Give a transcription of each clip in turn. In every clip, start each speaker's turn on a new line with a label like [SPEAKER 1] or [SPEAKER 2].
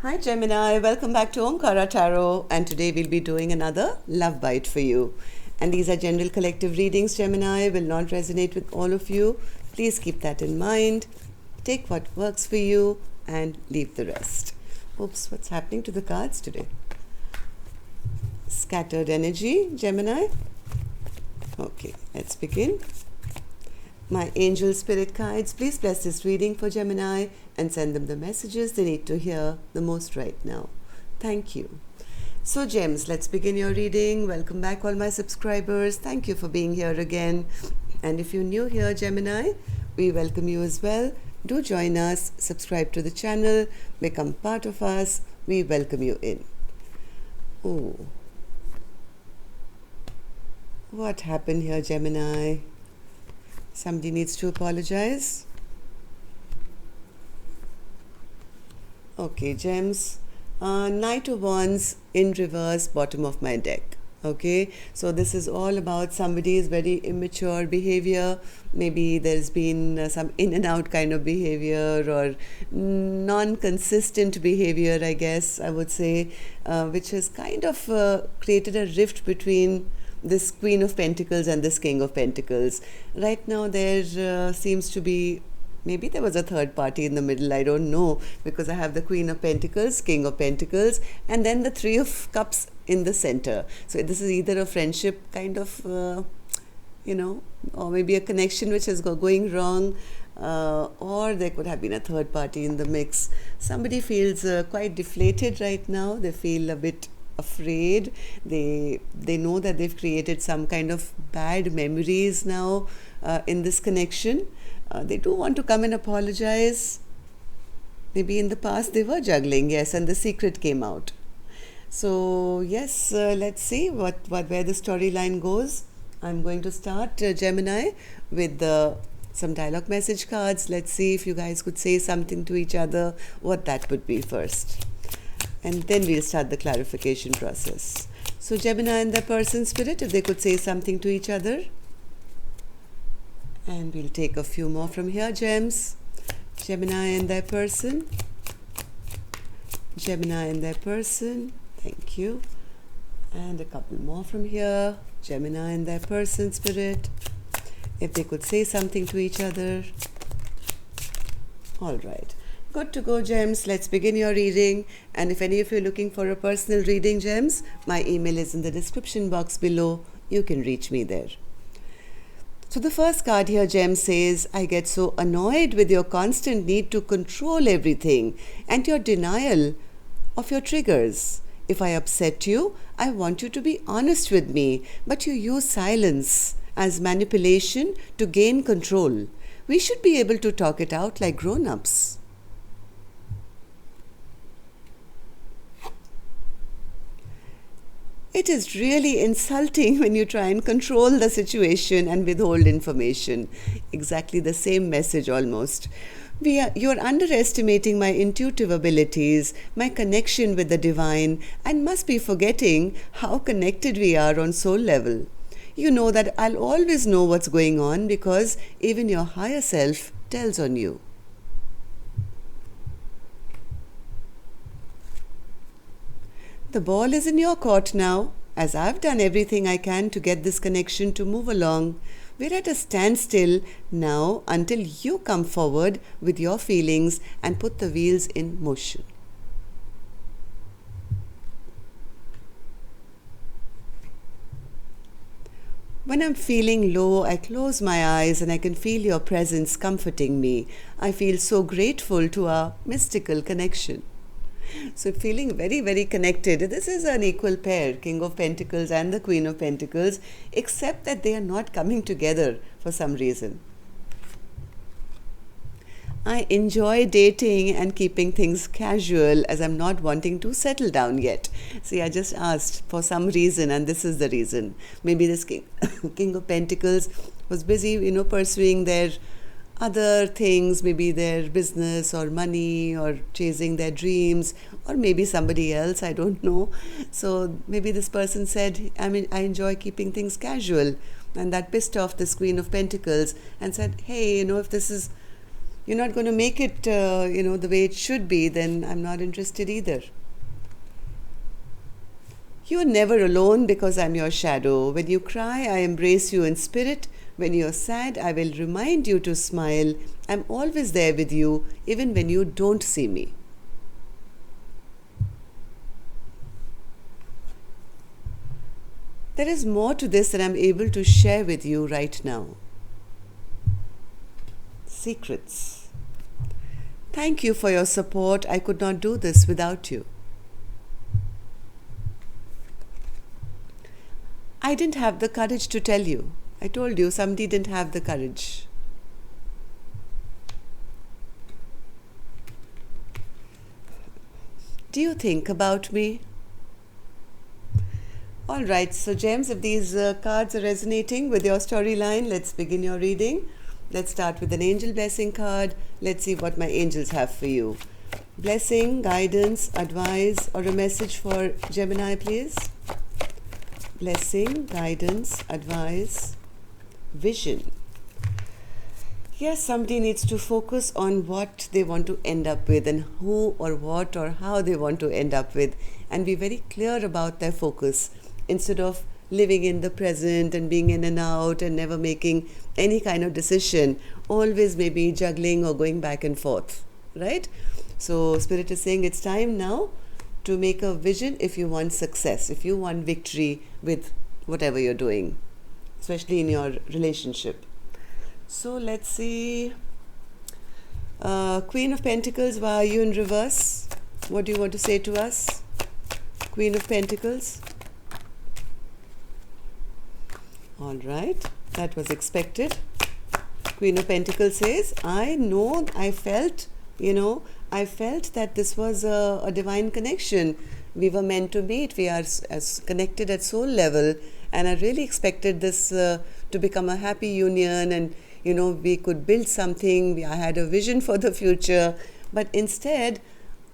[SPEAKER 1] Hi Gemini, welcome back to Omkara Tarot, and today we'll be doing another love bite for you. And these are general collective readings, Gemini, will not resonate with all of you. Please keep that in mind. Take what works for you and leave the rest. Oops, what's happening to the cards today? Scattered energy, Gemini. Okay, let's begin. My angel spirit guides, please bless this reading for Gemini and send them the messages they need to hear the most right now. Thank you. So Gems, let's begin your reading. Welcome back all my subscribers. Thank you for being here again. And if you're new here, Gemini, we welcome you as well. Do join us, subscribe to the channel, become part of us. We welcome you in. Oh, what happened here, Gemini? Somebody needs to apologize. Okay, Gems. Knight of Wands in reverse, bottom of my deck. Okay, so this is all about somebody's very immature behavior. Maybe there's been some in and out kind of behavior or non-consistent behavior, I guess I would say, which has kind of created a rift between this Queen of Pentacles and this King of Pentacles. Right now there seems to be, maybe there was a third party in the middle, I don't know, because I have the Queen of Pentacles, King of Pentacles, and then the Three of Cups in the center. So this is either a friendship kind of, or maybe a connection which is going wrong, or there could have been a third party in the mix. Somebody feels quite deflated right now. They feel a bit afraid. They know that they've created some kind of bad memories now in this connection. They do want to come and apologize. Maybe in the past they were juggling, yes, and the secret came out. So yes, let's see where the storyline goes. I'm going to start, Gemini, with some dialogue message cards. Let's see if you guys could say something to each other, what that would be first. And then we'll start the clarification process. So Gemini and their person spirit, if they could say something to each other. And we'll take a few more from here, Gems. Gemini and their person. Gemini and their person. Thank you. And a couple more from here. Gemini and their person spirit. If they could say something to each other. All right. Good to go, Gems. Let's begin your reading. And if any of you are looking for a personal reading, Gems, my email is in the description box below. You can reach me there. So the first card here, Gems, says, I get so annoyed with your constant need to control everything and your denial of your triggers. If I upset you, I want you to be honest with me, but you use silence as manipulation to gain control. We should be able to talk it out like grown-ups. It is really insulting when you try and control the situation and withhold information. Exactly the same message almost. You're underestimating my intuitive abilities, my connection with the divine, and must be forgetting how connected we are on soul level. You know that I'll always know what's going on because even your higher self tells on you. The ball is in your court now, as I've done everything I can to get this connection to move along. We're at a standstill now until you come forward with your feelings and put the wheels in motion. When I'm feeling low, I close my eyes and I can feel your presence comforting me. I feel so grateful to our mystical connection. So feeling very, very connected. This is an equal pair, King of Pentacles and the Queen of Pentacles, except that they are not coming together for some reason. I enjoy dating and keeping things casual as I'm not wanting to settle down yet. See, I just asked for some reason and this is the reason. Maybe this King of Pentacles was busy, pursuing their other things, maybe their business or money or chasing their dreams, or maybe somebody else, I don't know. So maybe this person said, I enjoy keeping things casual, and that pissed off this Queen of Pentacles and said, hey, if this is, you're not going to make it, the way it should be, then I'm not interested either. You're never alone because I'm your shadow. When you cry, I embrace you in spirit. When you're sad, I will remind you to smile. I'm always there with you, even when you don't see me. There is more to this than I'm able to share with you right now. Secrets. Thank you for your support. I could not do this without you. I didn't have the courage to tell you. I told you somebody didn't have the courage. Do you think about me? Alright, so gems, if these cards are resonating with your storyline, let's begin your reading. Let's start with an angel blessing card. Let's see what my angels have for you. Blessing, guidance, advice, or a message for Gemini, please. Blessing, guidance, advice, vision. Yes, somebody needs to focus on what they want to end up with and who or what or how they want to end up with, and be very clear about their focus instead of living in the present and being in and out and never making any kind of decision, always maybe juggling or going back and forth, right? So Spirit is saying it's time now to make a vision if you want success, if you want victory with whatever you're doing, especially in your relationship. So let's see. Queen of Pentacles, why are you in reverse? What do you want to say to us? Queen of Pentacles. All right, that was expected. Queen of Pentacles says, I know, I felt that this was a divine connection. We were meant to meet. We are as connected at soul level. And I really expected this to become a happy union, and, we could build something. I had a vision for the future. But instead,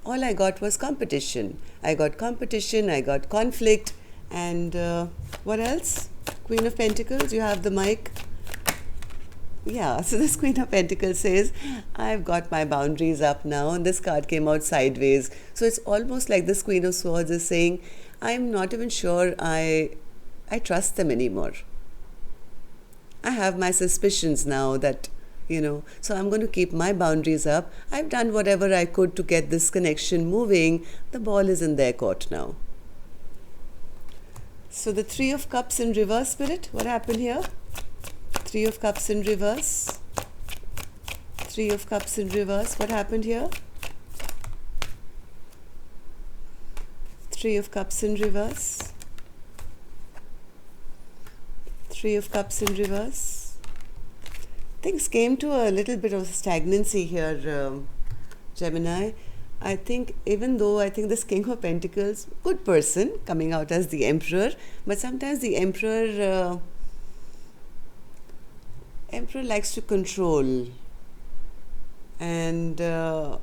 [SPEAKER 1] all I got was competition. I got competition, I got conflict. And what else? Queen of Pentacles, you have the mic. Yeah, so this Queen of Pentacles says, I've got my boundaries up now, and this card came out sideways. So it's almost like this Queen of Swords is saying, I'm not even sure I trust them anymore. I have my suspicions now that, so I'm going to keep my boundaries up. I've done whatever I could to get this connection moving. The ball is in their court now. So the Three of Cups in reverse, Spirit, what happened here? Three of Cups in reverse. Three of Cups in reverse. What happened here? Three of Cups in reverse. Three of Cups in reverse. Things came to a little bit of stagnancy here, Gemini. I think, even though I think this King of Pentacles, good person, coming out as the Emperor, but sometimes the Emperor likes to control, and there's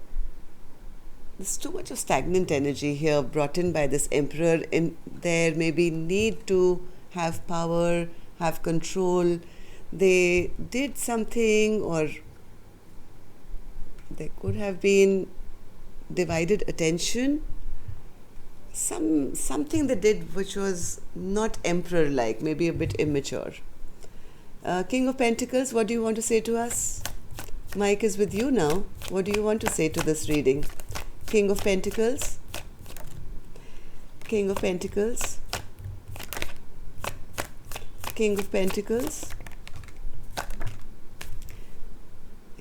[SPEAKER 1] too much of stagnant energy here brought in by this Emperor. In there maybe need to have power, have control. They did something, or there could have been divided attention, something they did which was not Emperor like, maybe a bit immature. King of Pentacles, what do you want to say to us? Mike is with you now. What do you want to say to this reading? King of Pentacles. King of Pentacles. King of Pentacles.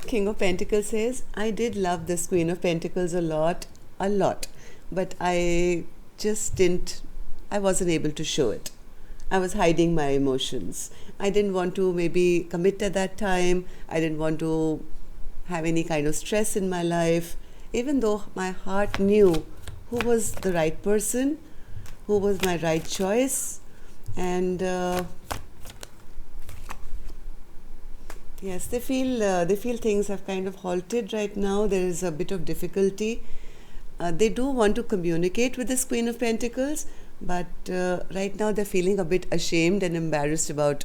[SPEAKER 1] King of Pentacles says, I did love this Queen of Pentacles a lot, but I wasn't able to show it. I was hiding my emotions. I didn't want to maybe commit at that time. I didn't want to have any kind of stress in my life, even though my heart knew who was the right person, who was my right choice. And yes, they feel things have kind of halted right now. There is a bit of difficulty. They do want to communicate with this Queen of Pentacles, but right now they're feeling a bit ashamed and embarrassed about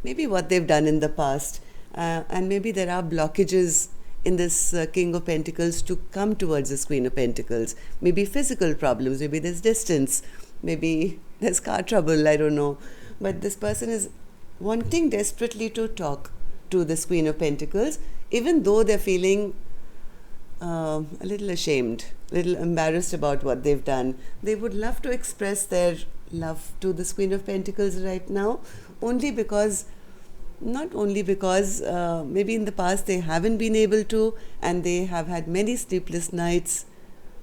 [SPEAKER 1] maybe what they've done in the past. And maybe there are blockages in this King of Pentacles to come towards this Queen of Pentacles. Maybe physical problems, maybe there's distance, maybe there's car trouble, I don't know. But this person is wanting desperately to talk to this Queen of Pentacles, even though they're feeling a little ashamed, a little embarrassed about what they've done. They would love to express their love to this Queen of Pentacles right now, not only because maybe in the past they haven't been able to, and they have had many sleepless nights,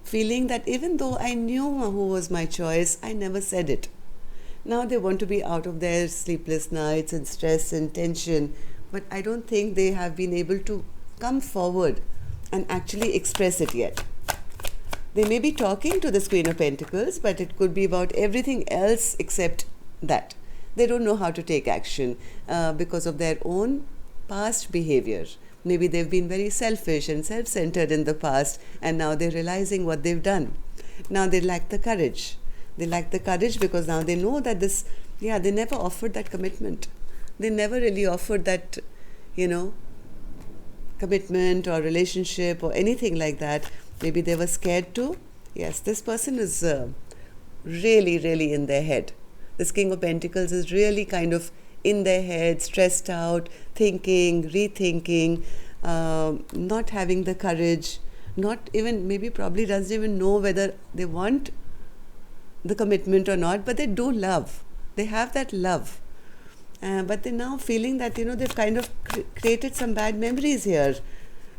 [SPEAKER 1] feeling that even though I knew who was my choice, I never said it. Now they want to be out of their sleepless nights and stress and tension, but I don't think they have been able to come forward and actually express it yet. They may be talking to this Queen of Pentacles, but it could be about everything else except that. They don't know how to take action because of their own past behavior. Maybe they've been very selfish and self-centered in the past, and now they're realizing what they've done. Now they lack the courage. They lack the courage because now they know that they never offered that commitment. They never really offered that, commitment or relationship or anything like that. Maybe they were scared to. Yes, this person is really, really in their head. This King of Pentacles is really kind of in their head, stressed out, thinking, rethinking, not having the courage, not even, maybe probably doesn't even know whether they want the commitment or not, but they do love. They have that love. But they're now feeling that, they've kind of created some bad memories here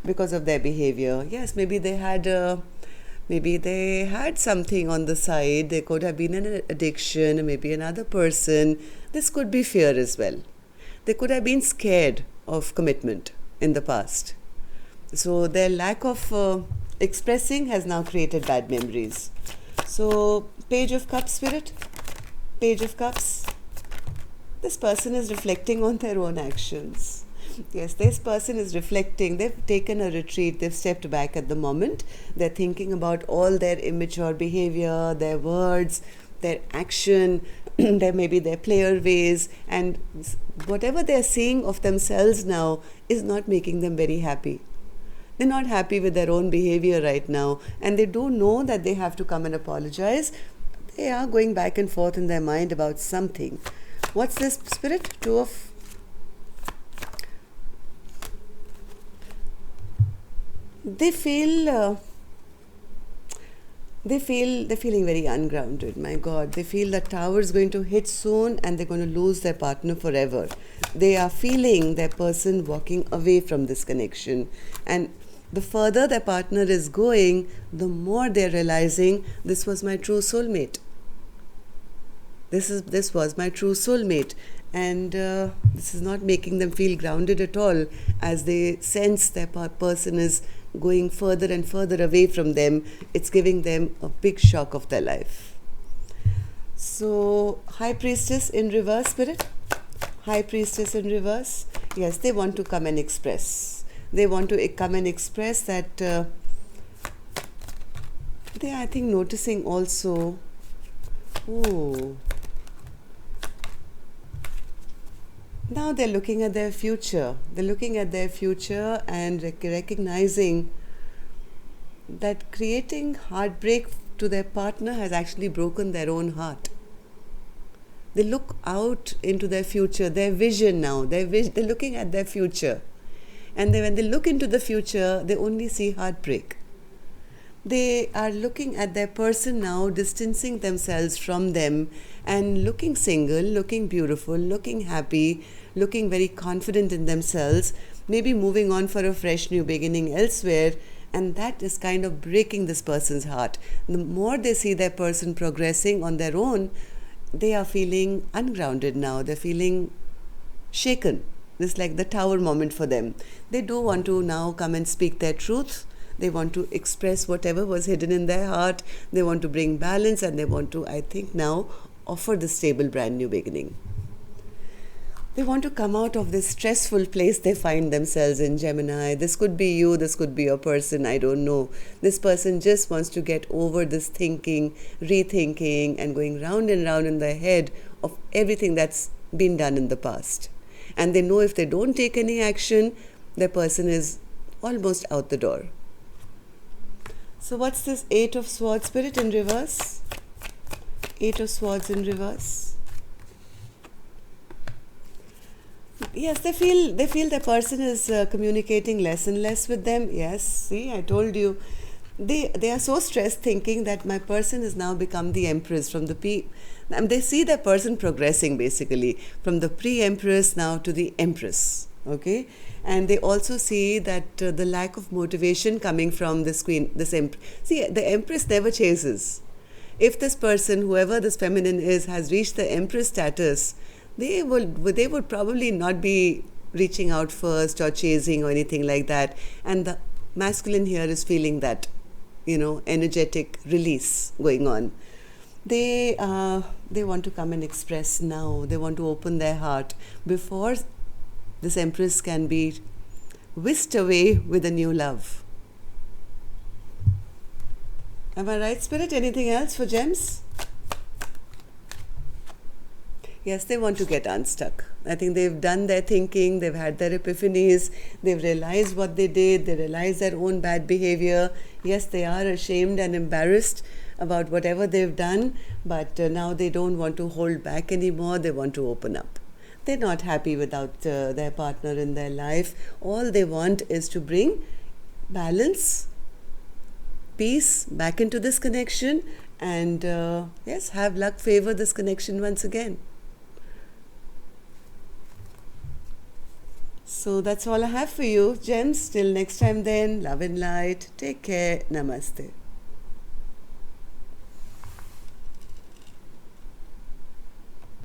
[SPEAKER 1] because of their behavior. Yes, maybe they had something on the side. There could have been an addiction, maybe another person. This could be fear as well. They could have been scared of commitment in the past. So their lack of expressing has now created bad memories. So Page of Cups, Spirit. Page of Cups. This person is reflecting on their own actions. Yes, this person is reflecting. They've taken a retreat. They've stepped back at the moment. They're thinking about all their immature behavior, their words, their action, maybe their player ways, and whatever they're seeing of themselves now is not making them very happy. They're not happy with their own behavior right now, and they do know that they have to come and apologize. They are going back and forth in their mind about something. What's this, Spirit? They're feeling very ungrounded. My God, they feel the tower is going to hit soon and they're going to lose their partner forever. They are feeling their person walking away from this connection, and the further their partner is going, the more they're realizing this was my true soulmate. This was my true soulmate, and this is not making them feel grounded at all, as they sense their person is going further and further away from them. It's giving them a big shock of their life. So High Priestess in reverse, Spirit. High Priestess in reverse. Yes, they want to come and express. They want to come and express that they are, I think, noticing also. Now they're looking at their future. They're looking at their future and recognizing that creating heartbreak to their partner has actually broken their own heart. They look out into their future, their vision now. They're looking at their future. And when they look into the future, they only see heartbreak. They are looking at their person now, distancing themselves from them and looking single, looking beautiful, looking happy, looking very confident in themselves, maybe moving on for a fresh new beginning elsewhere, and that is kind of breaking this person's heart. The more they see their person progressing on their own, they are feeling ungrounded now. They're feeling shaken. It's like the tower moment for them. They do want to now come and speak their truth. They want to express whatever was hidden in their heart. They want to bring balance, and they want to, I think, now offer the stable brand new beginning. They want to come out of this stressful place they find themselves in, Gemini. This could be you, this could be your person, I don't know. This person just wants to get over this thinking, rethinking, and going round and round in their head of everything that's been done in the past. And they know if they don't take any action, their person is almost out the door. So what's this Eight of Swords, Spirit, in reverse? Eight of Swords in reverse. Yes, they feel the person is communicating less and less with them. Yes, see, I told you. They are so stressed thinking that my person has now become the Empress from the they see the person progressing basically from the pre-Empress now to the Empress. Okay, and they also see that the lack of motivation coming from this queen, this Empress. See, the Empress never chases. If this person, whoever this feminine is, has reached the Empress status, they would probably not be reaching out first or chasing or anything like that. And the masculine here is feeling that, energetic release going on. They want to come and express now. They want to open their heart before this Empress can be whisked away with a new love. Am I right, Spirit? Anything else for gems? Yes, they want to get unstuck. I think they've done their thinking, they've had their epiphanies, they've realized what they did, they realize their own bad behavior. Yes, they are ashamed and embarrassed about whatever they've done, but now they don't want to hold back anymore, they want to open up. They're not happy without their partner in their life. All they want is to bring balance, peace back into this connection, and yes, have luck favor this connection once again. So that's all I have for you, gems. Till next time then, love and light. Take care. Namaste.